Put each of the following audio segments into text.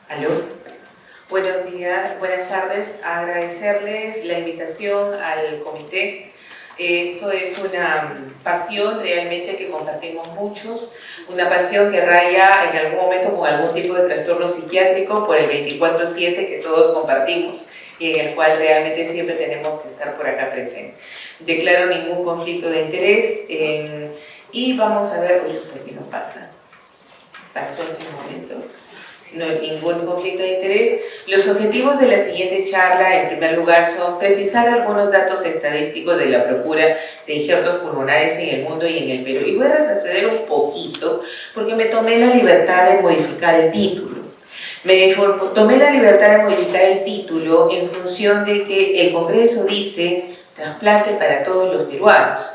Aló, buenos días, buenas tardes. Agradecerles la invitación al comité. Esto es una pasión realmente que compartimos muchos, una pasión que raya en algún momento con algún tipo de trastorno psiquiátrico por el 24/7 que todos compartimos y en el cual realmente siempre tenemos que estar por acá presentes. Declaro ningún conflicto de interés y vamos a ver, uy, aquí no pasa, pasó en un momento. No hay ningún conflicto de interés. Los objetivos de la siguiente charla, en primer lugar, son precisar algunos datos estadísticos de la procura de injertos pulmonares en el mundo y en el Perú. Y voy a retroceder un poquito porque me tomé la libertad de modificar el título. Tomé la libertad de modificar el título en función de que el Congreso dice trasplante para todos los peruanos.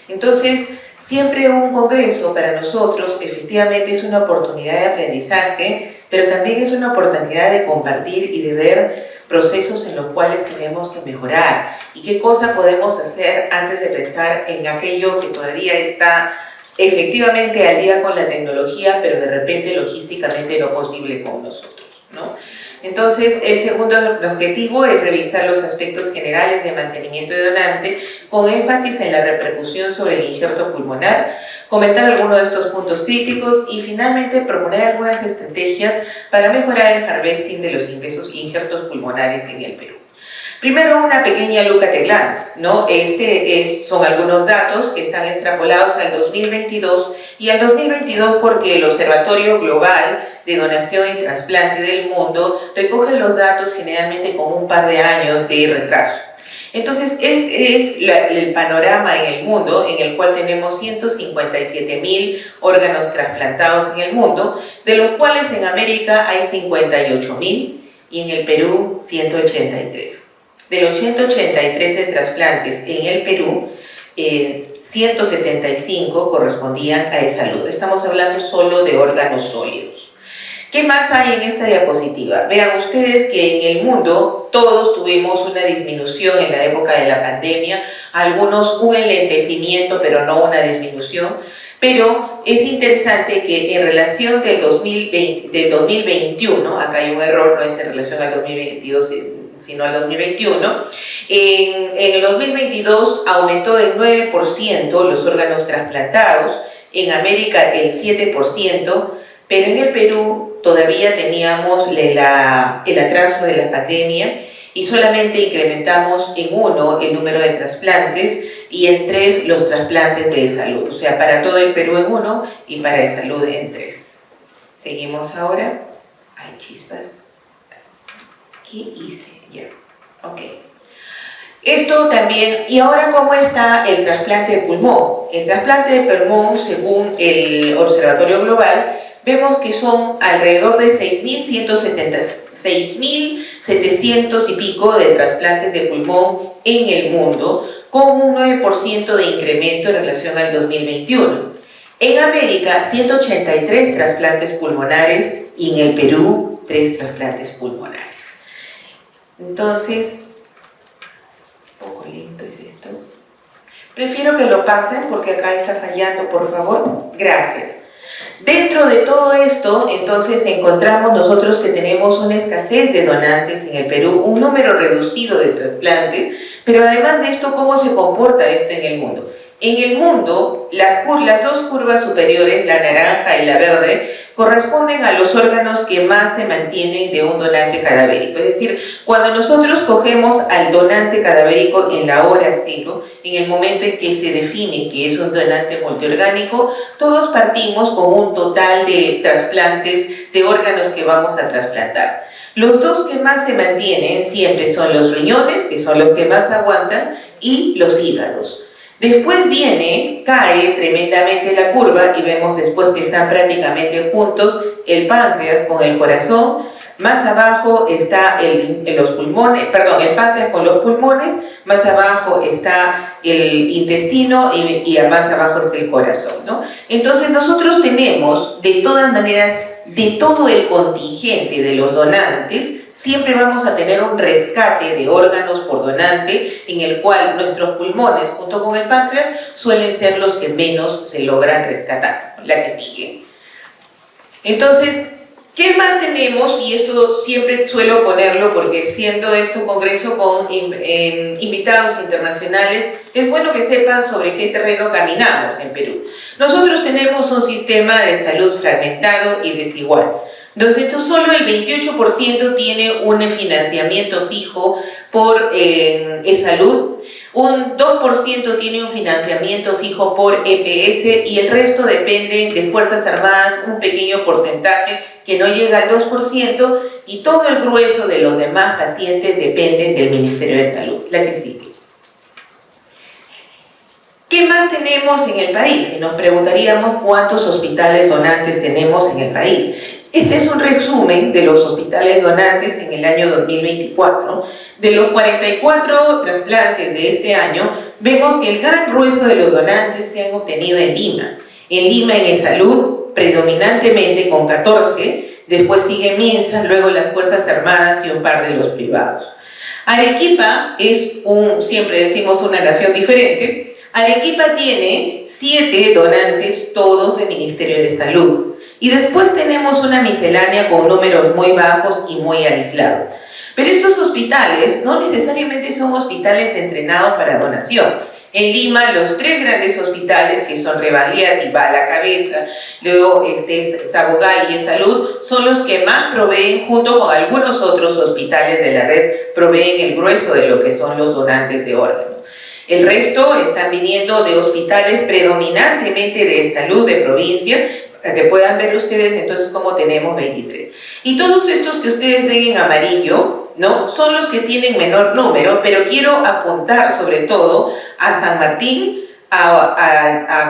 Entonces, siempre un congreso para nosotros efectivamente es una oportunidad de aprendizaje, pero también es una oportunidad de compartir y de ver procesos en los cuales tenemos que mejorar y qué cosa podemos hacer antes de pensar en aquello que todavía está efectivamente al día con la tecnología, pero de repente logísticamente no posible con nosotros, ¿no? Entonces, el segundo objetivo es revisar los aspectos generales de mantenimiento de donante con énfasis en la repercusión sobre el injerto pulmonar, comentar algunos de estos puntos críticos y finalmente proponer algunas estrategias para mejorar el harvesting de los injertos pulmonares en el Perú. Primero, una pequeña look at a glance, ¿no? Son algunos datos que están extrapolados al 2022 y al 2022 porque el Observatorio Global de Donación y Trasplante del Mundo recoge los datos generalmente con un par de años de retraso. Entonces, este es el panorama en el mundo, en el cual tenemos 157.000 órganos trasplantados en el mundo, de los cuales en América hay 58.000 y en el Perú 183. De los 183 de trasplantes en el Perú, 175 correspondían a salud. Estamos hablando solo de órganos sólidos. ¿Qué más hay en esta diapositiva? Vean ustedes que en el mundo todos tuvimos una disminución en la época de la pandemia, algunos un enlentecimiento, pero no una disminución. Pero es interesante que en relación del 2021, acá hay un error, no es en relación al 2022, sino al 2021, en el 2022 aumentó en 9% los órganos trasplantados, en América el 7%, pero en el Perú todavía teníamos el atraso de la pandemia y solamente incrementamos en 1 el número de trasplantes y en 3 los trasplantes de salud, o sea, para todo el Perú en 1 y para de salud en 3. Seguimos ahora. Ay, chispas. ¿Qué hice? Ya, ok. Esto también, y ahora ¿cómo está el trasplante de pulmón? El trasplante de pulmón, según el Observatorio Global, vemos que son alrededor de 6.700 y pico de trasplantes de pulmón en el mundo, con un 9% de incremento en relación al 2021. En América, 183 trasplantes pulmonares y en el Perú, 3 trasplantes pulmonares. Entonces, un poco lento es esto. Prefiero que lo pasen porque acá está fallando, por favor. Gracias. Dentro de todo esto, entonces encontramos nosotros que tenemos una escasez de donantes en el Perú, un número reducido de trasplantes, pero además de esto, ¿cómo se comporta esto en el mundo? En el mundo, las dos curvas superiores, la naranja y la verde, corresponden a los órganos que más se mantienen de un donante cadavérico. Es decir, cuando nosotros cogemos al donante cadavérico en la hora cero, en el momento en que se define que es un donante multiorgánico, todos partimos con un total de trasplantes de órganos que vamos a trasplantar. Los dos que más se mantienen siempre son los riñones, que son los que más aguantan, y los hígados. Después cae tremendamente la curva y vemos después que están prácticamente juntos el páncreas con el corazón, más abajo está el páncreas con los pulmones, más abajo está el intestino y más abajo está el corazón, ¿no? Entonces nosotros tenemos, de todas maneras, de todo el contingente de los donantes, siempre vamos a tener un rescate de órganos por donante en el cual nuestros pulmones junto con el páncreas suelen ser los que menos se logran rescatar. La que sigue. Entonces, ¿Qué más tenemos? Y esto siempre suelo ponerlo porque siendo esto un congreso con invitados internacionales, es bueno que sepan sobre qué terreno caminamos en Perú. Nosotros tenemos un sistema de salud fragmentado y desigual. Entonces, esto solo el 28% tiene un financiamiento fijo por salud, un 2% tiene un financiamiento fijo por EPS y el resto depende de Fuerzas Armadas, un pequeño porcentaje que no llega al 2% y todo el grueso de los demás pacientes dependen del Ministerio de Salud. La que sigue. ¿Qué más tenemos en el país? Y nos preguntaríamos cuántos hospitales donantes tenemos en el país. Este es un resumen de los hospitales donantes en el año 2024. De los 44 trasplantes de este año, vemos que el gran grueso de los donantes se han obtenido en Lima. En Lima, en E-Salud, predominantemente con 14, después sigue Minsa, luego las Fuerzas Armadas y un par de los privados. Arequipa es siempre decimos una nación diferente. Arequipa tiene 7 donantes, todos del Ministerio de Salud. Y después tenemos una miscelánea con números muy bajos y muy aislados. Pero estos hospitales no necesariamente son hospitales entrenados para donación. En Lima, los 3 grandes hospitales, que son Rebagliati, va a la cabeza, luego Sabogal y E-Salud, son los que más proveen, junto con algunos otros hospitales de la red, proveen el grueso de lo que son los donantes de órganos. El resto están viniendo de hospitales predominantemente de salud de provincia, para que puedan ver ustedes entonces cómo tenemos 23. Y todos estos que ustedes ven en amarillo, ¿no?, son los que tienen menor número, pero quiero apuntar sobre todo a San Martín,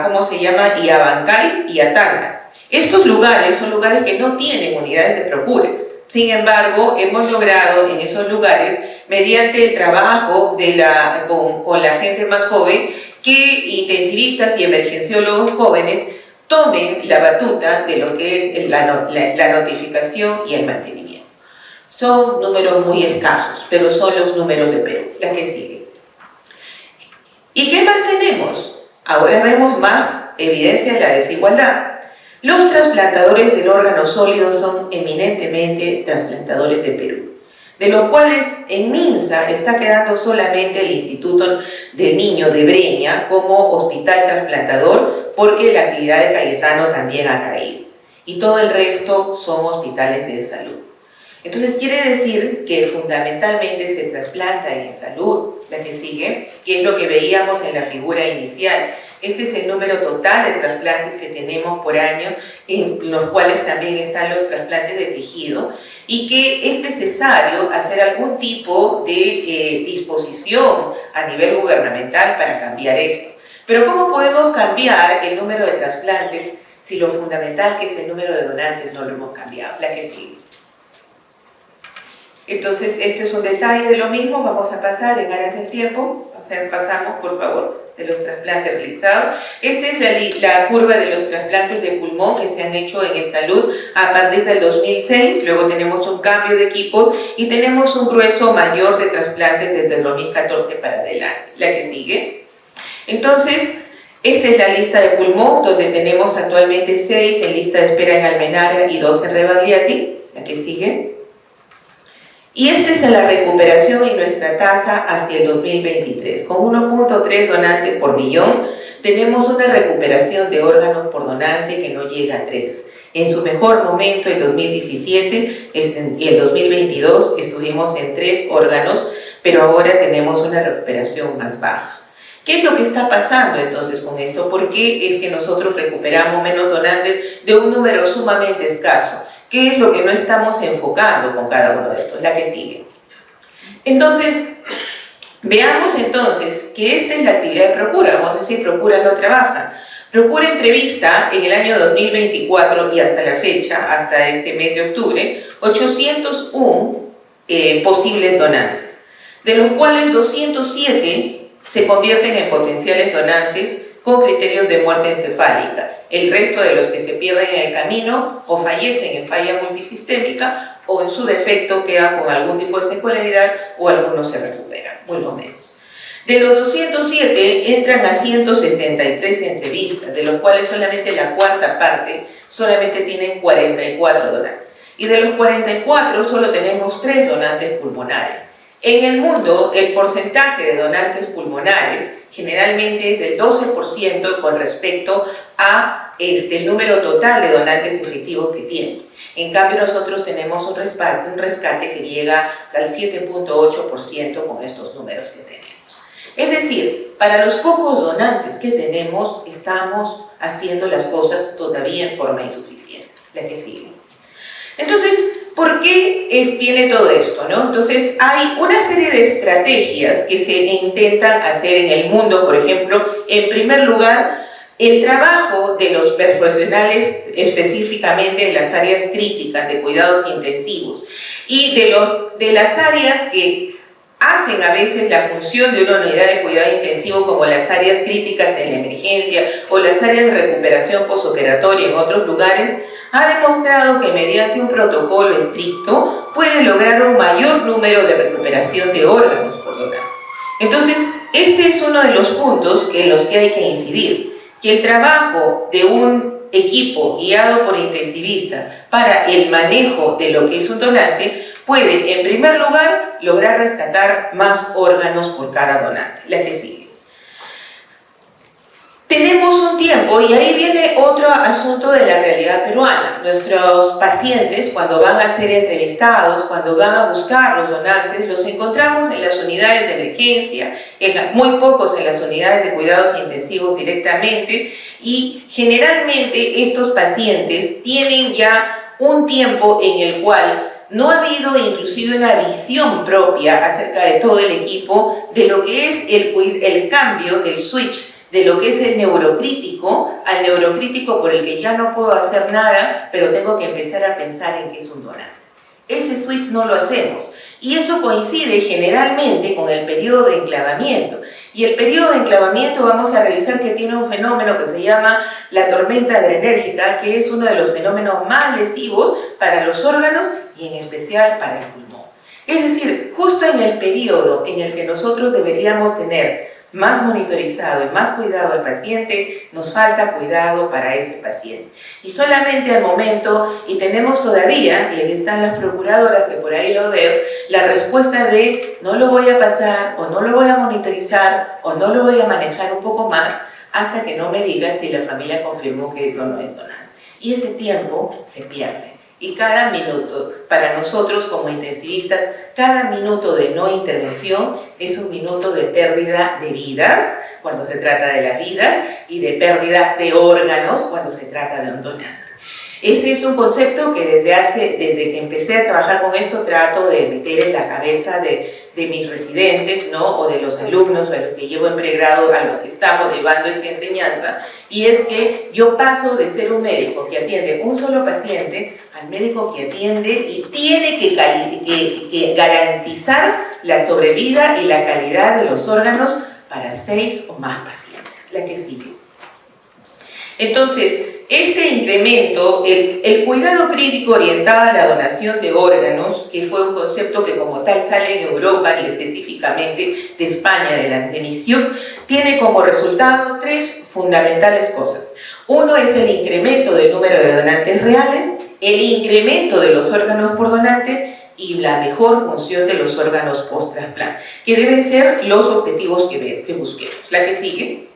¿cómo se llama?, y a Bancay y a Tacna. Estos lugares son lugares que no tienen unidades de Procure. Sin embargo, hemos logrado en esos lugares, mediante el trabajo con la gente más joven, que intensivistas y emergenciólogos jóvenes tomen la batuta de lo que es la notificación y el mantenimiento. Son números muy escasos, pero son los números de Perú. La que sigue. ¿Y qué más tenemos? Ahora vemos más evidencia de la desigualdad. Los trasplantadores del órgano sólido son eminentemente trasplantadores de Perú, de los cuales en Minsa está quedando solamente el Instituto del Niño de Breña como hospital trasplantador, porque la actividad de Cayetano también ha caído. Y todo el resto son hospitales de salud. Entonces quiere decir que fundamentalmente se trasplanta en salud. La que sigue, que es lo que veíamos en la figura inicial. Este es el número total de trasplantes que tenemos por año, en los cuales también están los trasplantes de tejido, y que es necesario hacer algún tipo de disposición a nivel gubernamental para cambiar esto. Pero ¿cómo podemos cambiar el número de trasplantes si lo fundamental, que es el número de donantes, no lo hemos cambiado? La que sigue. Entonces, esto es un detalle de lo mismo. Vamos a pasar en áreas del tiempo. Pasamos, por favor, de los trasplantes realizados. Esta es la curva de los trasplantes de pulmón que se han hecho en E-Salud a partir del 2006. Luego tenemos un cambio de equipo y tenemos un grueso mayor de trasplantes desde el 2014 para adelante. La que sigue. Entonces, esta es la lista de pulmón, donde tenemos actualmente 6 en lista de espera en Almenara y 2 en Rebagliati. La que sigue. Y esta es la recuperación y nuestra tasa hacia el 2023. Con 1.3 donantes por millón, tenemos una recuperación de órganos por donante que no llega a 3. En su mejor momento, el 2017 y el 2022, estuvimos en 3 órganos, pero ahora tenemos una recuperación más baja. ¿Qué es lo que está pasando entonces con esto? ¿Por qué es que nosotros recuperamos menos donantes de un número sumamente escaso? ¿Qué es lo que no estamos enfocando con cada uno de estos? La que sigue. Entonces, veamos entonces que esta es la actividad de Procura. Vamos a decir, Procura no trabaja. Procura entrevista en el año 2024 y hasta la fecha, hasta este mes de octubre, 801 posibles donantes, de los cuales 207 se convierten en potenciales donantes con criterios de muerte encefálica. El resto de los que se pierden en el camino o fallecen en falla multisistémica o en su defecto quedan con algún tipo de secularidad o algunos se recuperan, muy lo menos. De los 207 entran a 163 entrevistas, de los cuales solamente la cuarta parte solamente tienen 44 donantes. y de los 44 solo tenemos 3 donantes pulmonares. En el mundo, el porcentaje de donantes pulmonares generalmente es del 12% con respecto a el número total de donantes efectivos que tienen. En cambio, nosotros tenemos un rescate que llega al 7.8% con estos números que tenemos. Es decir, para los pocos donantes que tenemos, estamos haciendo las cosas todavía en forma insuficiente. La que sigue. Entonces, ¿por qué viene todo esto, no? Entonces, hay una serie de estrategias que se intentan hacer en el mundo. Por ejemplo, en primer lugar, el trabajo de los profesionales, específicamente de las áreas críticas de cuidados intensivos y de las áreas que hacen a veces la función de una unidad de cuidado intensivo, como las áreas críticas en la emergencia o las áreas de recuperación posoperatoria en otros lugares, ha demostrado que mediante un protocolo estricto puede lograr un mayor número de recuperación de órganos por donar. Entonces, este es uno de los puntos en los que hay que incidir, que el trabajo de un equipo guiado por intensivistas para el manejo de lo que es un donante puede, en primer lugar, lograr rescatar más órganos por cada donante. La que sigue. Tenemos un tiempo, y ahí viene otro asunto de la realidad peruana. Nuestros pacientes, cuando van a ser entrevistados, cuando van a buscar los donantes, los encontramos en las unidades de emergencia, muy pocos en las unidades de cuidados intensivos directamente, y generalmente estos pacientes tienen ya un tiempo en el cual no ha habido inclusive una visión propia acerca de todo el equipo, de lo que es el cambio del switch, de lo que es el neurocrítico al neurocrítico por el que ya no puedo hacer nada, pero tengo que empezar a pensar en que es un donante. Ese switch no lo hacemos. Y eso coincide generalmente con el periodo de enclavamiento. Y el periodo de enclavamiento vamos a revisar que tiene un fenómeno que se llama la tormenta adrenérgica, que es uno de los fenómenos más lesivos para los órganos y en especial para el pulmón. Es decir, justo en el periodo en el que nosotros deberíamos tener más monitorizado y más cuidado al paciente, nos falta cuidado para ese paciente. Y solamente al momento, y tenemos todavía, y ahí están las procuradoras que por ahí lo veo, la respuesta de no lo voy a pasar, o no lo voy a monitorizar, o no lo voy a manejar un poco más, hasta que no me diga si la familia confirmó que eso no es donante. Y ese tiempo se pierde. Y cada minuto, para nosotros como intensivistas, cada minuto de no intervención es un minuto de pérdida de vidas, cuando se trata de las vidas, y de pérdida de órganos, cuando se trata de un donante. Ese es un concepto que desde que empecé a trabajar con esto, trato de meter en la cabeza de mis residentes, ¿no? O de los alumnos a los que llevo en pregrado, a los que estamos llevando esta enseñanza, y es que yo paso de ser un médico que atiende un solo paciente al médico que atiende y tiene que garantizar la sobrevida y la calidad de los órganos para 6 o más pacientes. La que sigue. Entonces, este incremento, el cuidado crítico orientado a la donación de órganos, que fue un concepto que como tal sale en Europa y específicamente de España, de la Antemisión, tiene como resultado 3 fundamentales cosas. Uno es el incremento del número de donantes reales, el incremento de los órganos por donante y la mejor función de los órganos post-trasplante, que deben ser los objetivos que busquemos. La que sigue.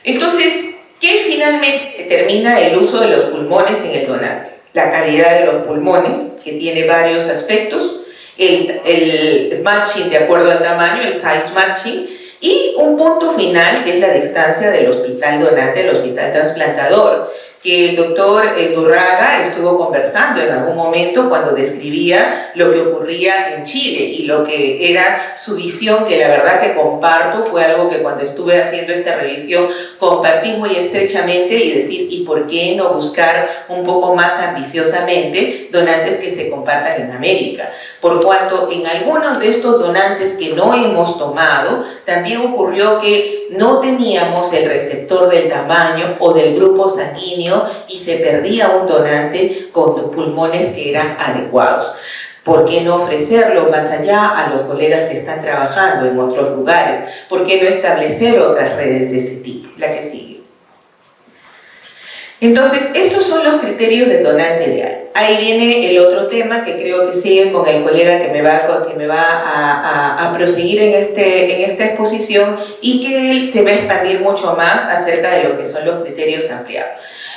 Entonces, ¿qué finalmente determina el uso de los pulmones en el donante? La calidad de los pulmones, que tiene varios aspectos, el matching de acuerdo al tamaño, el size matching, y un punto final que es la distancia del hospital donante al hospital trasplantador, que el doctor Durraga estuvo conversando en algún momento cuando describía lo que ocurría en Chile y lo que era su visión, que la verdad que comparto, fue algo que cuando estuve haciendo esta revisión compartí muy estrechamente, y decir, ¿y por qué no buscar un poco más ambiciosamente donantes que se compartan en América? Por cuanto en algunos de estos donantes que no hemos tomado, también ocurrió que no teníamos el receptor del tamaño o del grupo sanguíneo y se perdía un donante con pulmones que eran adecuados. ¿Por qué no ofrecerlo más allá a los colegas que están trabajando en otros lugares? ¿Por qué no establecer otras redes de ese tipo? La que sigue. Entonces, estos son los criterios del donante ideal. Ahí viene el otro tema que creo que sigue con el colega que me va a proseguir en esta exposición y que él se va a expandir mucho más acerca de lo que son los criterios ampliados.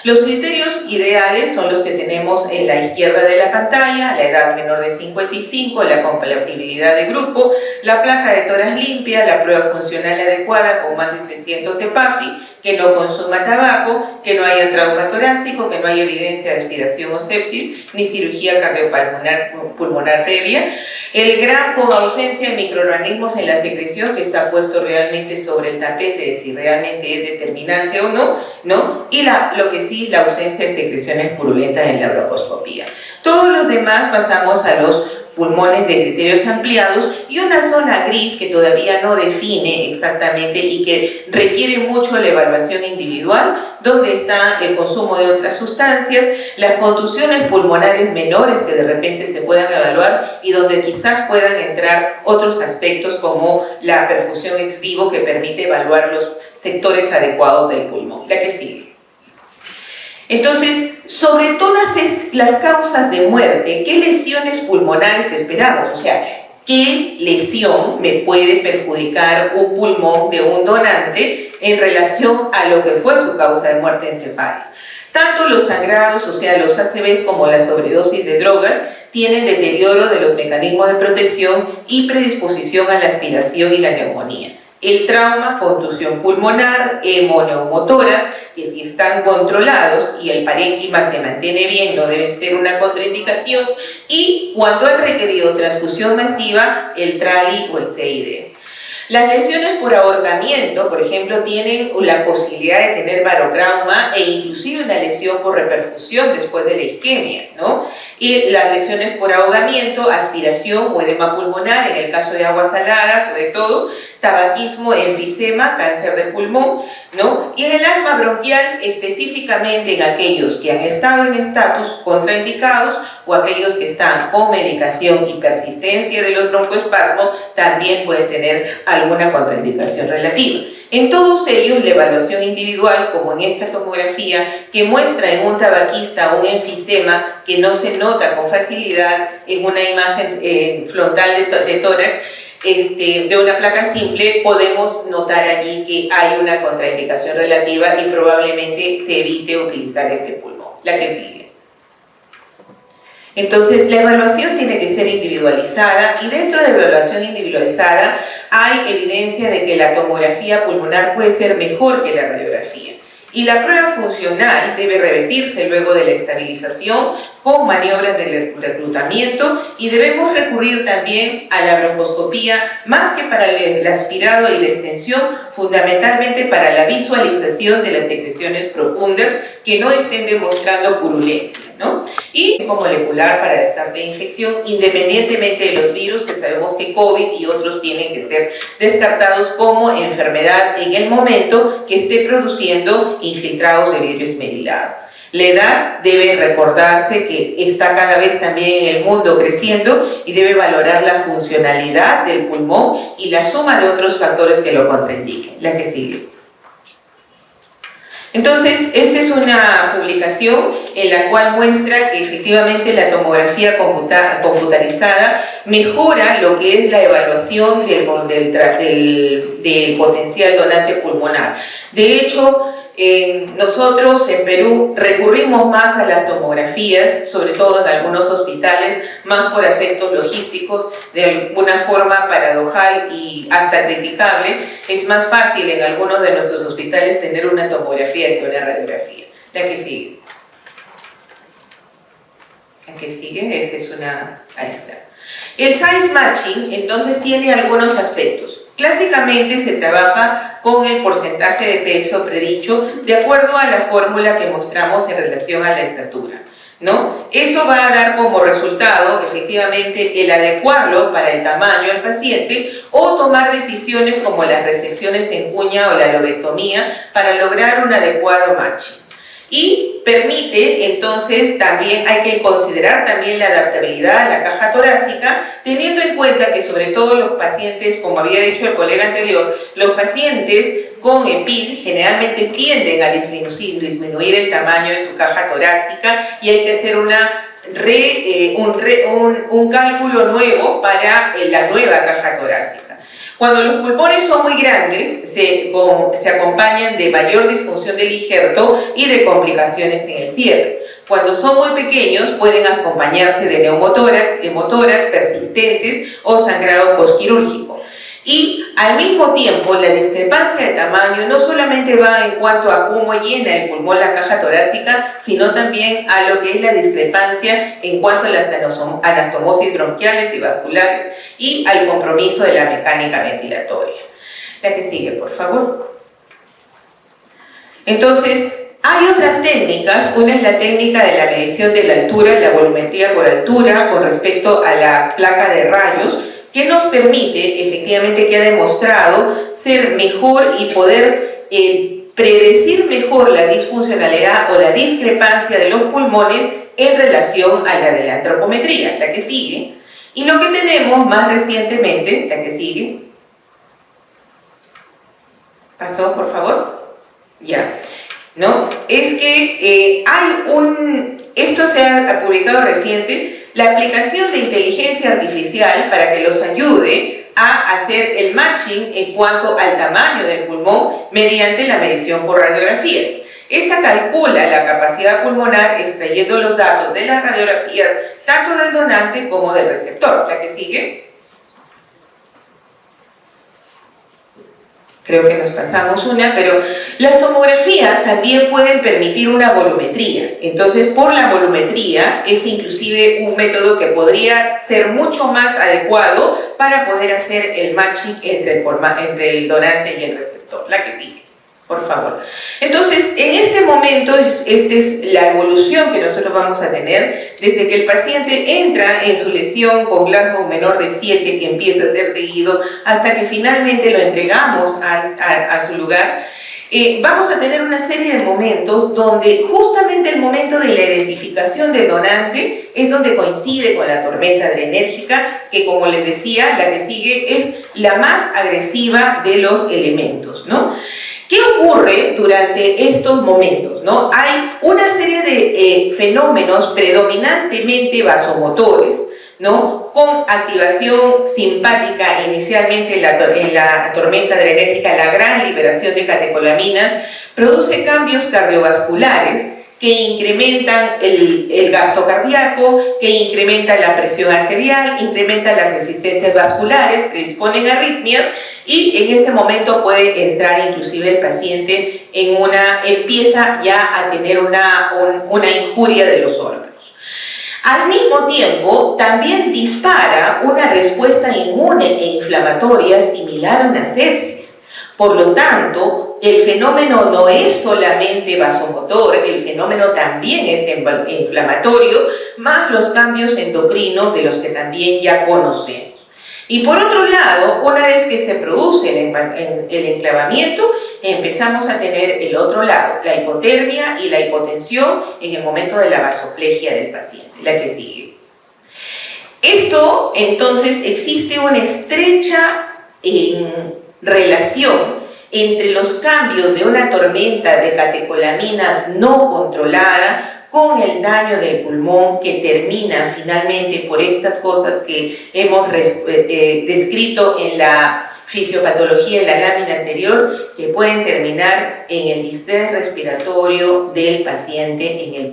Los criterios ideales son los que tenemos en la izquierda de la pantalla: la edad menor de 55, la compatibilidad de grupo, la placa de tórax limpia, la prueba funcional adecuada con más de 300 de PAFI, que no consuma tabaco, que no haya trauma torácico, que no haya evidencia de aspiración o sepsis, ni cirugía cardiopulmonar previa. El GRAM con ausencia de microorganismos en la secreción, que está puesto realmente sobre el tapete de si realmente es determinante o no, y lo que sí es la ausencia de secreciones purulentas en la broncoescopía. Todos los demás pasamos a los pulmones de criterios ampliados y una zona gris que todavía no define exactamente y que requiere mucho la evaluación individual, donde está el consumo de otras sustancias, las contusiones pulmonares menores que de repente se puedan evaluar y donde quizás puedan entrar otros aspectos como la perfusión ex vivo que permite evaluar los sectores adecuados del pulmón. La que sigue. Entonces, sobre todas las causas de muerte, ¿qué lesiones pulmonares esperamos? O sea, ¿qué lesión me puede perjudicar un pulmón de un donante en relación a lo que fue su causa de muerte encefálica? Tanto los sangrados, o sea, los ACVs, como la sobredosis de drogas, tienen deterioro de los mecanismos de protección y predisposición a la aspiración y la neumonía. El trauma, contusión pulmonar, hemoneumotoras, que si están controlados y el parénquima se mantiene bien, no deben ser una contraindicación, y cuando han requerido transfusión masiva, el TRALI o el CID. Las lesiones por ahorcamiento, por ejemplo, tienen la posibilidad de tener barotrauma e inclusive una lesión por reperfusión después de la isquemia, ¿no? Y las lesiones por ahogamiento, aspiración o edema pulmonar, en el caso de aguas saladas, sobre todo, tabaquismo, enfisema, cáncer de pulmón, ¿no? Y en el asma bronquial, específicamente en aquellos que han estado en estatus contraindicados o aquellos que están con medicación y persistencia de los broncoespasmos, también puede tener alguna contraindicación relativa. En todos ellos, la evaluación individual, como en esta tomografía, que muestra en un tabaquista un enfisema que no se nota con facilidad en una imagen frontal de tórax, de una placa simple, podemos notar allí que hay una contraindicación relativa y probablemente se evite utilizar este pulmón. La que sigue. Entonces, la evaluación tiene que ser individualizada y dentro de la evaluación individualizada hay evidencia de que la tomografía pulmonar puede ser mejor que la radiografía. Y la prueba funcional debe repetirse luego de la estabilización con maniobras de reclutamiento y debemos recurrir también a la broncoscopía más que para el aspirado y la extensión, fundamentalmente para la visualización de las secreciones profundas que no estén demostrando purulencia, ¿no? Y molecular para descarte de infección, independientemente de los virus, que sabemos que COVID y otros tienen que ser descartados como enfermedad en el momento que esté produciendo infiltrados de vidrio esmerilado. La edad debe recordarse que está cada vez también en el mundo creciendo y debe valorar la funcionalidad del pulmón y la suma de otros factores que lo contraindiquen. La que sigue. Entonces, esta es una publicación en la cual muestra que efectivamente la tomografía computarizada mejora lo que es la evaluación del potencial donante pulmonar. De hecho, nosotros en Perú recurrimos más a las tomografías, sobre todo en algunos hospitales, más por efectos logísticos, de alguna forma paradojal y hasta criticable. Es más fácil en algunos de nuestros hospitales tener una tomografía que una radiografía. La que sigue. La que sigue, esa es una... Ahí está. El size matching, entonces, tiene algunos aspectos. Clásicamente se trabaja con el porcentaje de peso predicho de acuerdo a la fórmula que mostramos en relación a la estatura, ¿no? Eso va a dar como resultado, efectivamente, el adecuarlo para el tamaño del paciente o tomar decisiones como las resecciones en cuña o la lobectomía para lograr un adecuado matching. y permite, entonces, también hay que considerar también la adaptabilidad a la caja torácica, teniendo en cuenta que sobre todo los pacientes, como había dicho el colega anterior, los pacientes con EPID generalmente tienden a disminuir el tamaño de su caja torácica y hay que hacer un cálculo nuevo para la nueva caja torácica. Cuando los pulmones son muy grandes, se acompañan de mayor disfunción del injerto y de complicaciones en el cierre. Cuando son muy pequeños, pueden acompañarse de neumotórax, hemotórax persistentes o sangrado postquirúrgico. Y al mismo tiempo, la discrepancia de tamaño no solamente va en cuanto a cómo llena el pulmón la caja torácica, sino también a lo que es la discrepancia en cuanto a las anastomosis bronquiales y vasculares y al compromiso de la mecánica ventilatoria. La que sigue, por favor. Entonces, hay otras técnicas. Una es la técnica de la medición de la altura, la volumetría por altura con respecto a la placa de rayos, que nos permite, efectivamente, que ha demostrado ser mejor y poder predecir mejor la disfuncionalidad o la discrepancia de los pulmones en relación a la de la antropometría, la que sigue. Y lo que tenemos más recientemente, la que sigue. ¿Pasó, por favor? Ya. ¿No? Es que esto se ha publicado reciente, la aplicación de inteligencia artificial para que los ayude a hacer el matching en cuanto al tamaño del pulmón mediante la medición por radiografías. Esta calcula la capacidad pulmonar extrayendo los datos de las radiografías tanto del donante como del receptor. La que sigue. Creo que nos pasamos una, pero las tomografías también pueden permitir una volumetría. Entonces, por la volumetría es inclusive un método que podría ser mucho más adecuado para poder hacer el matching entre el donante y el receptor. La que sigue, por favor. Entonces, en este momento, esta es la evolución que nosotros vamos a tener desde que el paciente entra en su lesión con Glasgow menor de 7, que empieza a ser seguido, hasta que finalmente lo entregamos a su lugar. Vamos a tener una serie de momentos donde justamente el momento de la identificación del donante es donde coincide con la tormenta adrenérgica, que como les decía, la que sigue es la más agresiva de los elementos, ¿no? ¿Qué ocurre durante estos momentos, ¿no? Hay una serie de fenómenos predominantemente vasomotores, ¿no? Con activación simpática inicialmente en la tormenta adrenérgica, la gran liberación de catecolaminas produce cambios cardiovasculares que incrementan el gasto cardíaco, que incrementan la presión arterial, incrementan las resistencias vasculares, predisponen a arritmias, y en ese momento puede entrar inclusive el paciente empieza ya a tener una injuria de los órganos. Al mismo tiempo, también dispara una respuesta inmune e inflamatoria similar a una sepsis. Por lo tanto, el fenómeno no es solamente vasomotor, el fenómeno también es inflamatorio, más los cambios endocrinos de los que también ya conocemos. Y por otro lado, una vez que se produce el enclavamiento, empezamos a tener el otro lado, la hipotermia y la hipotensión en el momento de la vasoplegia del paciente, la que sigue. Esto, entonces, existe una estrecha relación entre los cambios de una tormenta de catecolaminas no controlada con el daño del pulmón, que termina finalmente por estas cosas que hemos descrito en la fisiopatología en la lámina anterior, que pueden terminar en el distrés respiratorio del paciente en el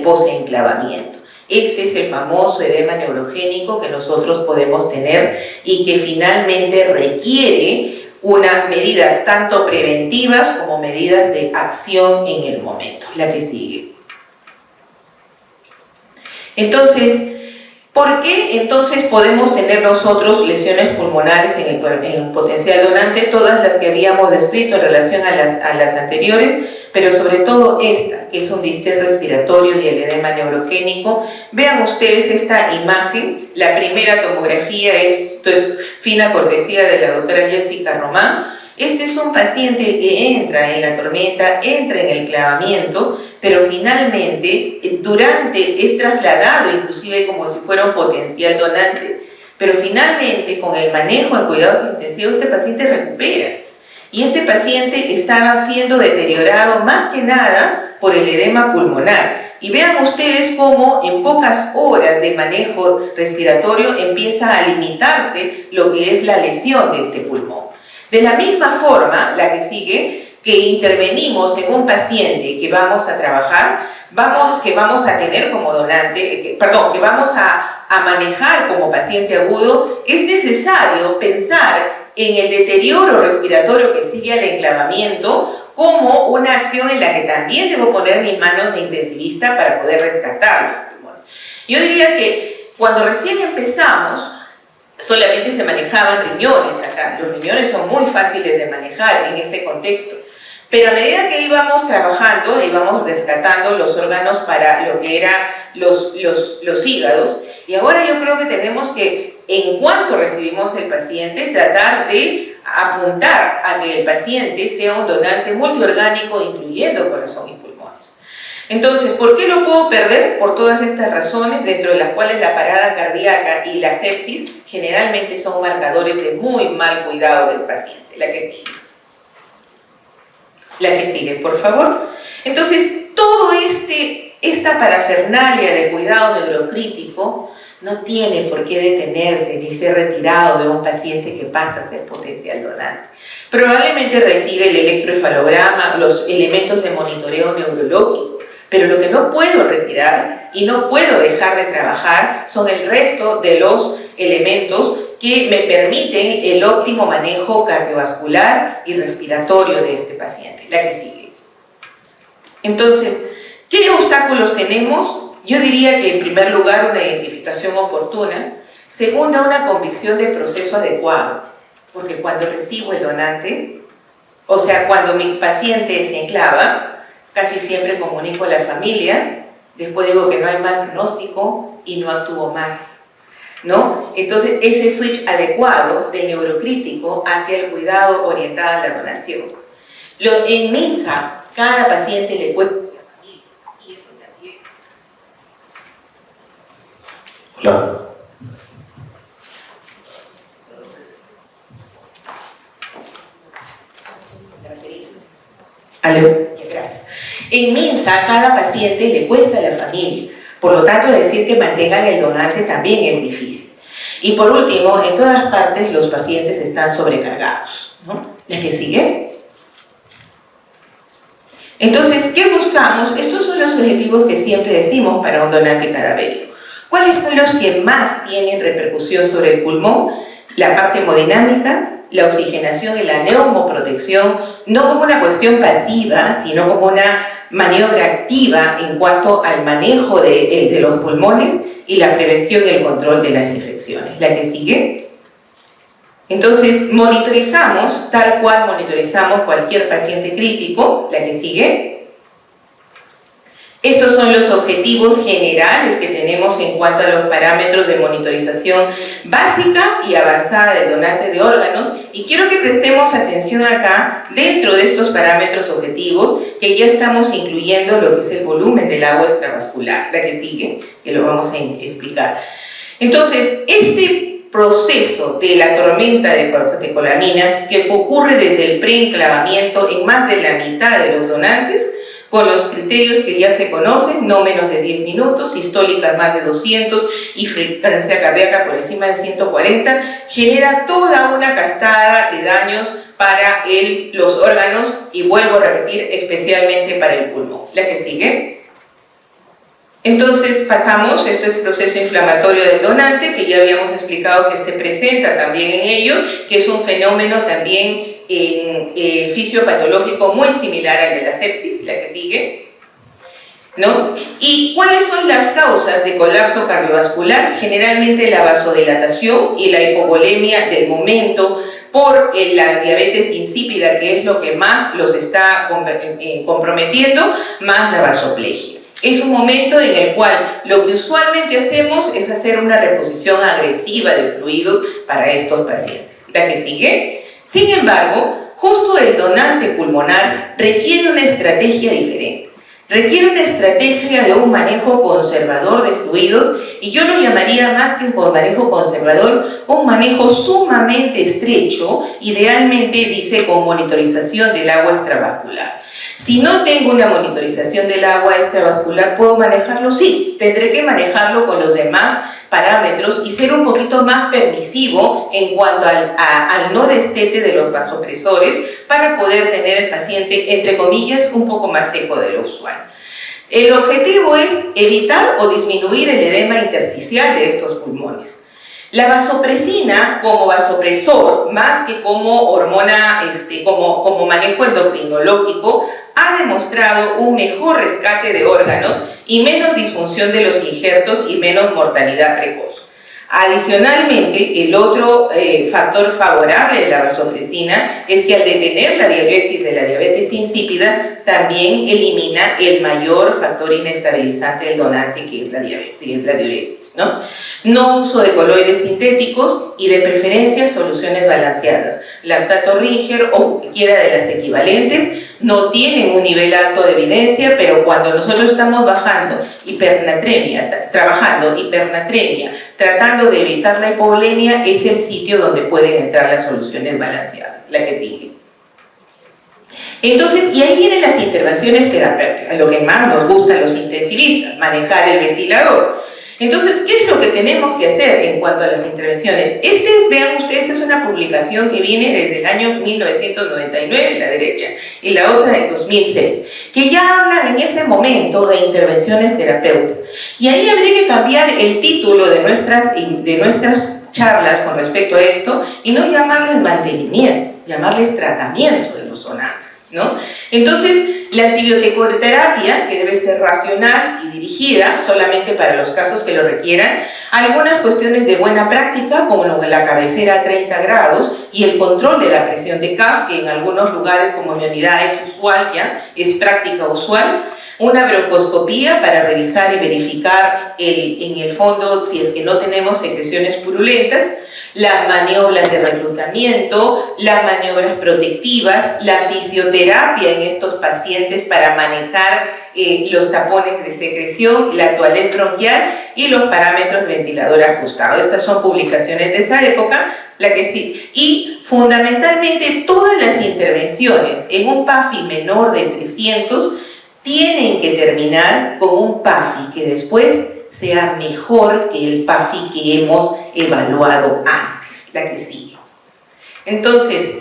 post-enclavamiento. Este es el famoso edema neurogénico que nosotros podemos tener y que finalmente requiere unas medidas tanto preventivas como medidas de acción en el momento. La que sigue. Entonces, ¿por qué entonces podemos tener nosotros lesiones pulmonares en el potencial donante? Todas las que habíamos descrito en relación a las anteriores, pero sobre todo esta, que es un distrés respiratorio y el edema neurogénico. Vean ustedes esta imagen. La primera tomografía, esto es fina cortesía de la doctora Jessica Román. Este es un paciente que entra en la tormenta, entra en el clavamiento, pero finalmente es trasladado inclusive como si fuera un potencial donante, pero finalmente con el manejo en cuidados intensivos este paciente recupera. Y este paciente estaba siendo deteriorado más que nada por el edema pulmonar. Y vean ustedes cómo en pocas horas de manejo respiratorio empieza a limitarse lo que es la lesión de este pulmón. De la misma forma, la que sigue, que intervenimos en un paciente que vamos a trabajar, que vamos a tener como donante, que vamos a manejar como paciente agudo, es necesario pensar en el deterioro respiratorio que sigue al enclavamiento como una acción en la que también debo poner mis manos de intensivista para poder rescatarlo. Yo diría que cuando recién empezamos, solamente se manejaban riñones acá. Los riñones son muy fáciles de manejar en este contexto. Pero a medida que íbamos trabajando, íbamos rescatando los órganos para lo que eran los hígados. Y ahora yo creo que tenemos que, en cuanto recibimos el paciente, tratar de apuntar a que el paciente sea un donante multiorgánico, incluyendo corazón y pulmones. Entonces, ¿por qué lo puedo perder? Por todas estas razones, dentro de las cuales la parada cardíaca y la sepsis generalmente son marcadores de muy mal cuidado del paciente. La que sigue. La que sigue, por favor. Entonces, todo esta parafernalia de cuidado neurocrítico no tiene por qué detenerse ni ser retirado de un paciente que pasa a ser potencial donante. Probablemente retire el electroencefalograma, los elementos de monitoreo neurológico, pero lo que no puedo retirar y no puedo dejar de trabajar son el resto de los elementos que me permiten el óptimo manejo cardiovascular y respiratorio de este paciente. La que sigue. Entonces, ¿qué obstáculos tenemos? Yo diría que en primer lugar una identificación oportuna, segunda una convicción de proceso adecuado, porque cuando recibo el donante, o sea, cuando mi paciente se enclava, casi siempre comunico a la familia, después digo que no hay mal pronóstico y no actúo más, ¿no? Entonces, ese switch adecuado del neurocrítico hacia el cuidado orientado a la donación. En MINSA, cada paciente le cuesta a la familia, y eso también. Hola. Aló, gracias. En MINSA, cada paciente le cuesta a la familia. Por lo tanto, decir que mantengan el donante también es difícil. Y por último, en todas partes los pacientes están sobrecargados, ¿no? ¿La que sigue? Entonces, ¿qué buscamos? Estos son los objetivos que siempre decimos para un donante cadavérico. ¿Cuáles son los que más tienen repercusión sobre el pulmón? La parte hemodinámica, la oxigenación y la neumoprotección, no como una cuestión pasiva, sino como una maniobra activa en cuanto al manejo de los pulmones y la prevención y el control de las infecciones. ¿La que sigue? Entonces, monitorizamos, tal cual monitorizamos cualquier paciente crítico. ¿La que sigue? Estos son los objetivos generales que tenemos en cuanto a los parámetros de monitorización básica y avanzada del donante de órganos, y quiero que prestemos atención acá, dentro de estos parámetros objetivos, que ya estamos incluyendo lo que es el volumen del agua extravascular. La que sigue, que lo vamos a explicar. Entonces, este proceso de la tormenta de catecolaminas, que ocurre desde el preenclavamiento en más de la mitad de los donantes, con los criterios que ya se conocen, no menos de 10 minutos, sistólica más de 200 y frecuencia cardíaca por encima de 140, genera toda una cascada de daños para los órganos, y vuelvo a repetir, especialmente para el pulmón. La que sigue. Entonces pasamos, esto es proceso inflamatorio del donante, que ya habíamos explicado que se presenta también en ellos, que es un fenómeno también fisiopatológico muy similar al de la sepsis. La que sigue, ¿no? ¿Y cuáles son las causas de colapso cardiovascular? Generalmente la vasodilatación y la hipovolemia del momento por la diabetes insípida, que es lo que más los está comprometiendo, más la vasoplegia. Es un momento en el cual lo que usualmente hacemos es hacer una reposición agresiva de fluidos para estos pacientes. La que sigue. Sin embargo, justo el donante pulmonar requiere una estrategia diferente. Requiere una estrategia de un manejo conservador de fluidos, y yo lo llamaría más que un manejo conservador, un manejo sumamente estrecho, idealmente dice con monitorización del agua extravascular. Si no tengo una monitorización del agua extravascular, ¿puedo manejarlo? Sí, tendré que manejarlo con los demás parámetros y ser un poquito más permisivo en cuanto al no destete de los vasopresores para poder tener el paciente, entre comillas, un poco más seco de lo usual. El objetivo es evitar o disminuir el edema intersticial de estos pulmones. La vasopresina como vasopresor, más que como hormona, como manejo endocrinológico, ha demostrado un mejor rescate de órganos y menos disfunción de los injertos y menos mortalidad precoz. Adicionalmente, el otro factor favorable de la vasopresina es que al detener la diuresis de la diabetes insípida, también elimina el mayor factor inestabilizante del donante, que es la diuresis, ¿no? No uso de coloides sintéticos y de preferencia soluciones balanceadas. Lactato Ringer o cualquiera de las equivalentes no tienen un nivel alto de evidencia, pero cuando nosotros estamos trabajando hipernatremia, tratando de evitar la hipovolemia, es el sitio donde pueden entrar las soluciones balanceadas, la que sigue. Entonces, y ahí vienen las intervenciones terapéuticas, lo que más nos gusta a los intensivistas, manejar el ventilador. Entonces, ¿qué es lo que tenemos que hacer en cuanto a las intervenciones? Vean ustedes, es una publicación que viene desde el año 1999 en la derecha y la otra del 2006, que ya habla en ese momento de intervenciones terapéuticas. Y ahí habría que cambiar el título de nuestras charlas con respecto a esto y no llamarles mantenimiento, llamarles tratamiento de los donantes, ¿no? Entonces, la antibioticoterapia, que debe ser racional y dirigida solamente para los casos que lo requieran, algunas cuestiones de buena práctica, como la cabecera a 30 grados y el control de la presión de CAF, que en algunos lugares como mi unidad es usual ya, es práctica usual, una broncoscopía para revisar y verificar en el fondo si es que no tenemos secreciones purulentas, las maniobras de reclutamiento, las maniobras protectivas, la fisioterapia en estos pacientes para manejar los tapones de secreción, la toalete bronquial y los parámetros ventilador ajustado. Estas son publicaciones de esa época, la que sí. Y fundamentalmente todas las intervenciones en un PAFI menor de 300 tienen que terminar con un PAFI que después sea mejor que el PAFI que hemos evaluado antes, la que sigue. Entonces,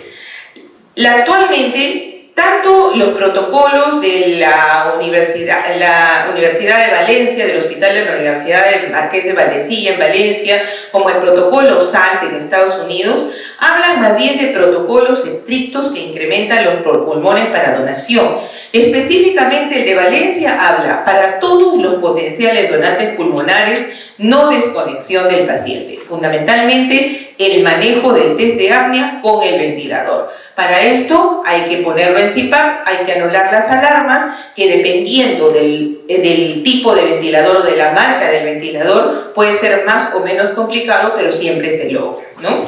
actualmente, tanto los protocolos de la Universidad de Valencia, del Hospital de la Universidad del Marqués de Valdecilla en Valencia, como el protocolo SALT en Estados Unidos, hablan más bien de protocolos estrictos que incrementan los pulmones para donación. Específicamente el de Valencia habla para todos los potenciales donantes pulmonares, no desconexión del paciente. Fundamentalmente el manejo del test de apnea con el ventilador. Para esto hay que ponerlo en CPAP, hay que anular las alarmas, que dependiendo del tipo de ventilador o de la marca del ventilador puede ser más o menos complicado, pero siempre se logra, ¿no?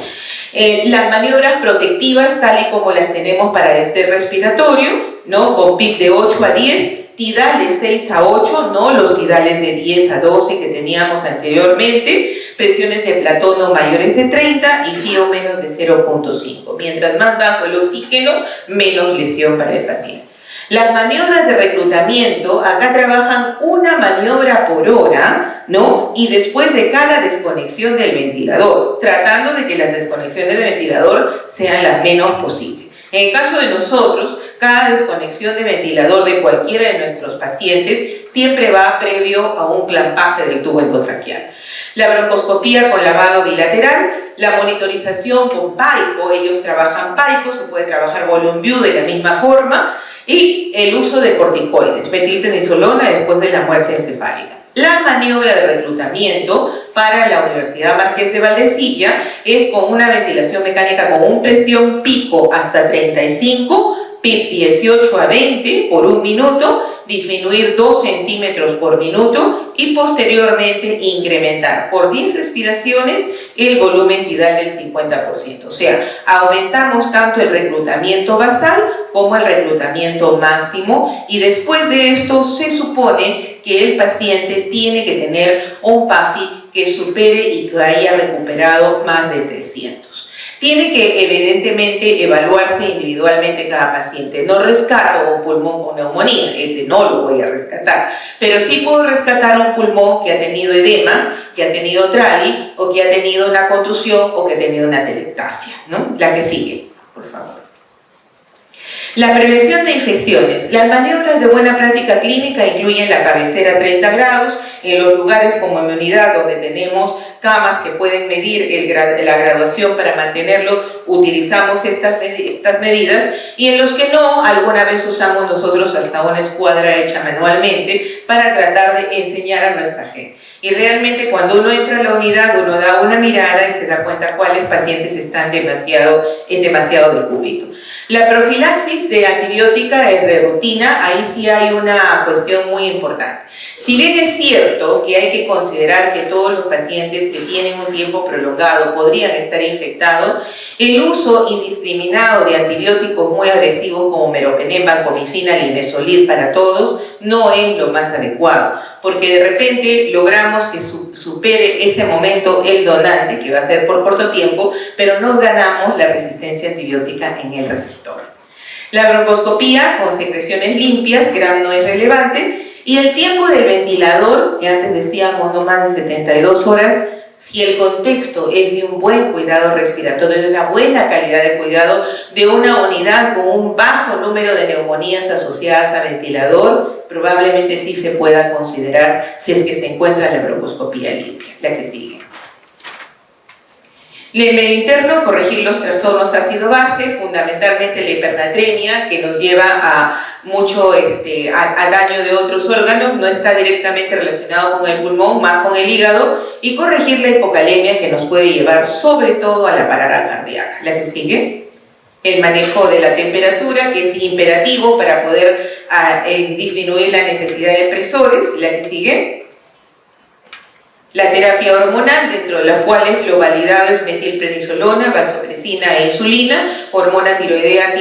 Las maniobras protectivas, tal y como las tenemos para este respiratorio, ¿no? Con PIC de 8 a 10, TIDAL de 6 a 8, ¿no? Los TIDALes de 10 a 12 que teníamos anteriormente, presiones de platón no mayores de 30 y FIO menos de 0.5. Mientras más bajo el oxígeno, menos lesión para el paciente. Las maniobras de reclutamiento, acá trabajan una maniobra por hora, ¿no? Y después de cada desconexión del ventilador, tratando de que las desconexiones del ventilador sean las menos posibles. En el caso de nosotros, cada desconexión de ventilador de cualquiera de nuestros pacientes siempre va previo a un clampaje del tubo endotraqueal. La broncoscopía con lavado bilateral, la monitorización con PAICO, ellos trabajan PAICO, se puede trabajar Volume View de la misma forma, y el uso de corticoides, metilprednisolona después de la muerte encefálica. La maniobra de reclutamiento para la Universidad Marqués de Valdecilla es con una ventilación mecánica con una presión pico hasta 35, PIP 18 a 20 por un minuto, disminuir 2 centímetros por minuto y posteriormente incrementar por 10 respiraciones el volumen tidal del 50%. O sea, aumentamos tanto el reclutamiento basal como el reclutamiento máximo, y después de esto se supone que el paciente tiene que tener un PAFI que supere y que haya recuperado más de 300. Tiene que evidentemente evaluarse individualmente cada paciente. No rescato un pulmón con neumonía, ese no lo voy a rescatar, pero sí puedo rescatar un pulmón que ha tenido edema, que ha tenido trali, o que ha tenido una contusión, o que ha tenido una telectasia, ¿no? La que sigue, por favor. La prevención de infecciones. Las maniobras de buena práctica clínica incluyen la cabecera a 30 grados, en los lugares como en mi unidad donde tenemos camas que pueden medir la graduación para mantenerlo, utilizamos estas medidas, y en los que no, alguna vez usamos nosotros hasta una escuadra hecha manualmente para tratar de enseñar a nuestra gente. Y realmente cuando uno entra a la unidad, uno da una mirada y se da cuenta cuáles pacientes están en demasiado decúbito. La profilaxis de antibiótica es de rutina, ahí sí hay una cuestión muy importante. Si bien es cierto que hay que considerar que todos los pacientes que tienen un tiempo prolongado podrían estar infectados, el uso indiscriminado de antibióticos muy agresivos como meropenem, vancomicina, linezolid para todos no es lo más adecuado, porque de repente logramos que supere ese momento el donante, que va a ser por corto tiempo, pero nos ganamos la resistencia antibiótica en el receptor. La broncoescopía con secreciones limpias, GRAM no es relevante, y el tiempo del ventilador, que antes decíamos no más de 72 horas, si el contexto es de un buen cuidado respiratorio, de una buena calidad de cuidado, de una unidad con un bajo número de neumonías asociadas a ventilador, probablemente sí se pueda considerar si es que se encuentra la broncoescopía limpia. La que sigue. En el interno, corregir los trastornos ácido-base, fundamentalmente la hipernatremia, que nos lleva a mucho a daño de otros órganos, no está directamente relacionado con el pulmón, más con el hígado, y corregir la hipocalemia, que nos puede llevar sobre todo a la parada cardíaca. La que sigue. El manejo de la temperatura, que es imperativo para poder disminuir la necesidad de presores. La que sigue. La terapia hormonal, dentro de las cuales lo validado es metilprednisolona, vasopresina e insulina. Hormona tiroidea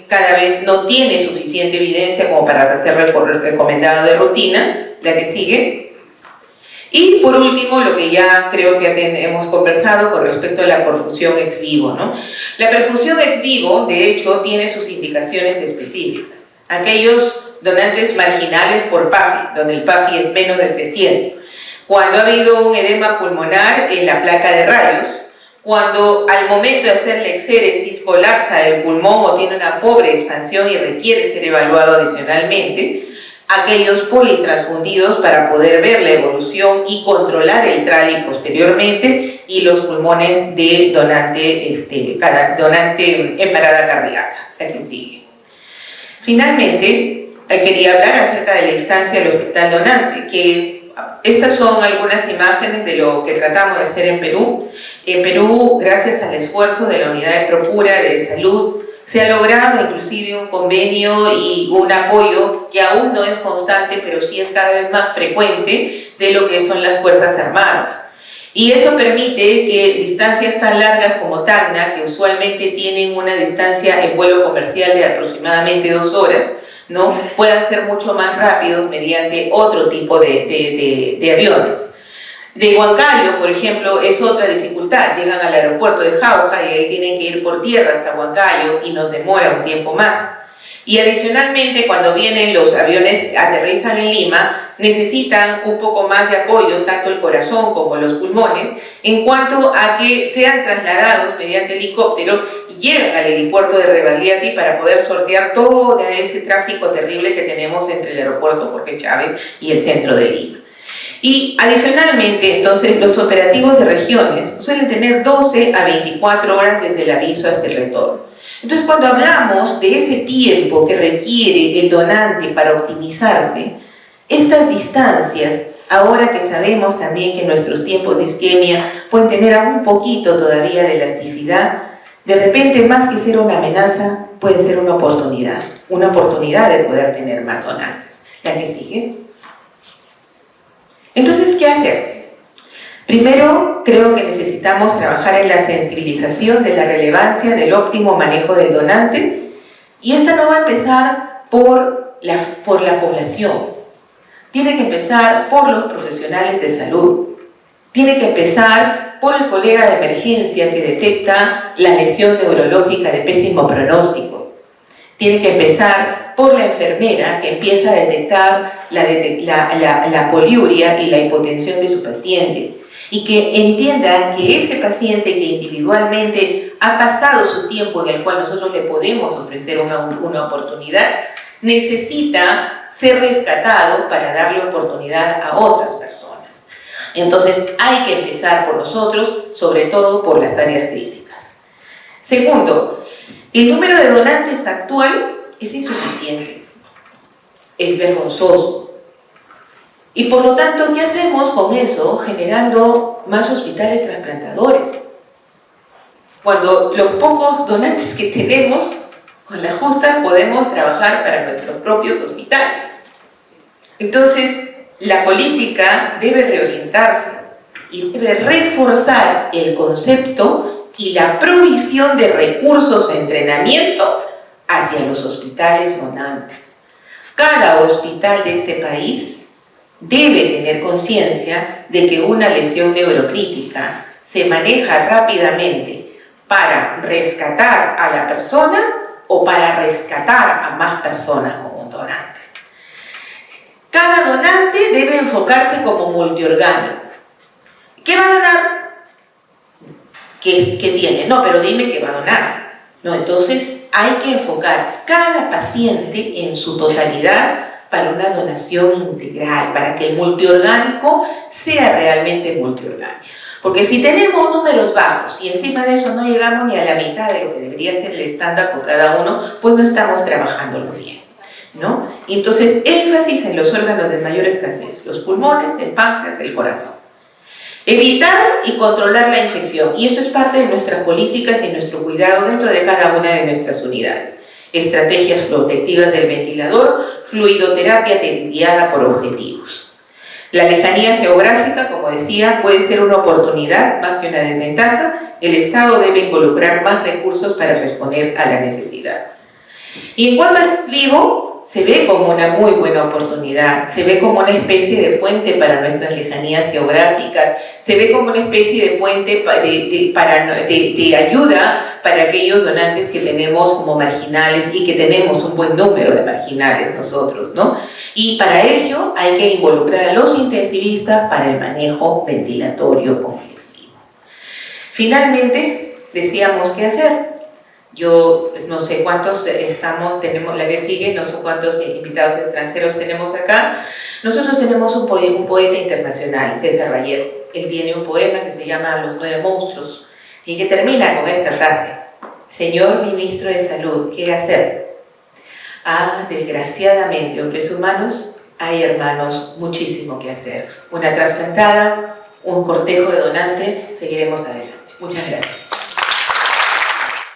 cada vez no tiene suficiente evidencia como para ser recomendada de rutina. La que sigue. Y por último, lo que ya creo que hemos conversado con respecto a la perfusión ex vivo, ¿no? La perfusión ex vivo, de hecho, tiene sus indicaciones específicas. Aquellos donantes marginales por PAFI, donde el PAFI es menos de 300. Cuando ha habido un edema pulmonar en la placa de rayos, cuando al momento de hacer la exéresis colapsa el pulmón o tiene una pobre expansión y requiere ser evaluado adicionalmente, aquellos politransfundidos para poder ver la evolución y controlar el trali posteriormente, y los pulmones de donante en parada cardíaca. La que sigue. Finalmente, quería hablar acerca de la instancia del hospital donante, que estas son algunas imágenes de lo que tratamos de hacer en Perú. En Perú, gracias al esfuerzo de la Unidad de Procura de Salud, se ha logrado inclusive un convenio y un apoyo que aún no es constante, pero sí es cada vez más frecuente, de lo que son las Fuerzas Armadas. Y eso permite que distancias tan largas como Tacna, que usualmente tienen una distancia en vuelo comercial de aproximadamente 2 horas, ¿no?, puedan ser mucho más rápidos mediante otro tipo de aviones. De Huancayo, por ejemplo, es otra dificultad. Llegan al aeropuerto de Jauja y ahí tienen que ir por tierra hasta Huancayo y nos demora un tiempo más. Y adicionalmente, cuando vienen los aviones, aterrizan en Lima, necesitan un poco más de apoyo, tanto el corazón como los pulmones, en cuanto a que sean trasladados mediante helicóptero y lleguen al helipuerto de Rebagliati para poder sortear todo ese tráfico terrible que tenemos entre el aeropuerto Jorge Chávez y el centro de Lima. Y adicionalmente, entonces, los operativos de regiones suelen tener 12 a 24 horas desde el aviso hasta el retorno. Entonces, cuando hablamos de ese tiempo que requiere el donante para optimizarse, estas distancias, ahora que sabemos también que nuestros tiempos de isquemia pueden tener aún un poquito todavía de elasticidad, de repente, más que ser una amenaza, puede ser una oportunidad de poder tener más donantes. La que sigue. Entonces, ¿qué hacer? Primero, creo que necesitamos trabajar en la sensibilización de la relevancia del óptimo manejo del donante, y esta no va a empezar por la población. Tiene que empezar por los profesionales de salud. Tiene que empezar por el colega de emergencia que detecta la lesión neurológica de pésimo pronóstico. Tiene que empezar por la enfermera que empieza a detectar la poliuria y la hipotensión de su paciente, y que entienda que ese paciente que individualmente ha pasado su tiempo en el cual nosotros le podemos ofrecer una oportunidad, necesita ser rescatado para darle oportunidad a otras personas. Entonces hay que empezar por nosotros, sobre todo por las áreas críticas. Segundo, el número de donantes actual es insuficiente, es vergonzoso. Y por lo tanto, ¿qué hacemos con eso? Generando más hospitales trasplantadores. Cuando los pocos donantes que tenemos, con la justa podemos trabajar para nuestros propios hospitales. Entonces, la política debe reorientarse y debe reforzar el concepto y la provisión de recursos de entrenamiento hacia los hospitales donantes. Cada hospital de este país debe tener conciencia de que una lesión neurocrítica se maneja rápidamente para rescatar a la persona o para rescatar a más personas como un donante. Cada donante debe enfocarse como multiorgánico. ¿Qué va a donar? ¿Qué tiene? No, pero dime qué va a donar. No, entonces hay que enfocar cada paciente en su totalidad para una donación integral, para que el multiorgánico sea realmente multiorgánico. Porque si tenemos números bajos y encima de eso no llegamos ni a la mitad de lo que debería ser el estándar por cada uno, pues no estamos trabajándolo bien, ¿no? Entonces, énfasis en los órganos de mayor escasez, los pulmones, el páncreas, el corazón. Evitar y controlar la infección, y esto es parte de nuestras políticas y nuestro cuidado dentro de cada una de nuestras unidades. Estrategias protectivas del ventilador, fluidoterapia guiada por objetivos. La lejanía geográfica, como decía, puede ser una oportunidad más que una desventaja. El Estado debe involucrar más recursos para responder a la necesidad. Y en cuanto al trigo, se ve como una muy buena oportunidad, se ve como una especie de puente para nuestras lejanías geográficas, se ve como una especie de puente de ayuda para aquellos donantes que tenemos como marginales y que tenemos un buen número de marginales nosotros, ¿no? Y para ello hay que involucrar a los intensivistas para el manejo ventilatorio complexivo. Finalmente, decíamos qué hacer. Yo no sé cuántos tenemos, la que sigue, no sé cuántos invitados extranjeros tenemos acá. Nosotros tenemos un poeta internacional, César Vallejo. Él tiene un poema que se llama Los 9 monstruos y que termina con esta frase: Señor Ministro de Salud, ¿qué hacer? Desgraciadamente, hombres humanos, hay hermanos, muchísimo que hacer. Una trasplantada, un cortejo de donante, seguiremos adelante. Muchas gracias.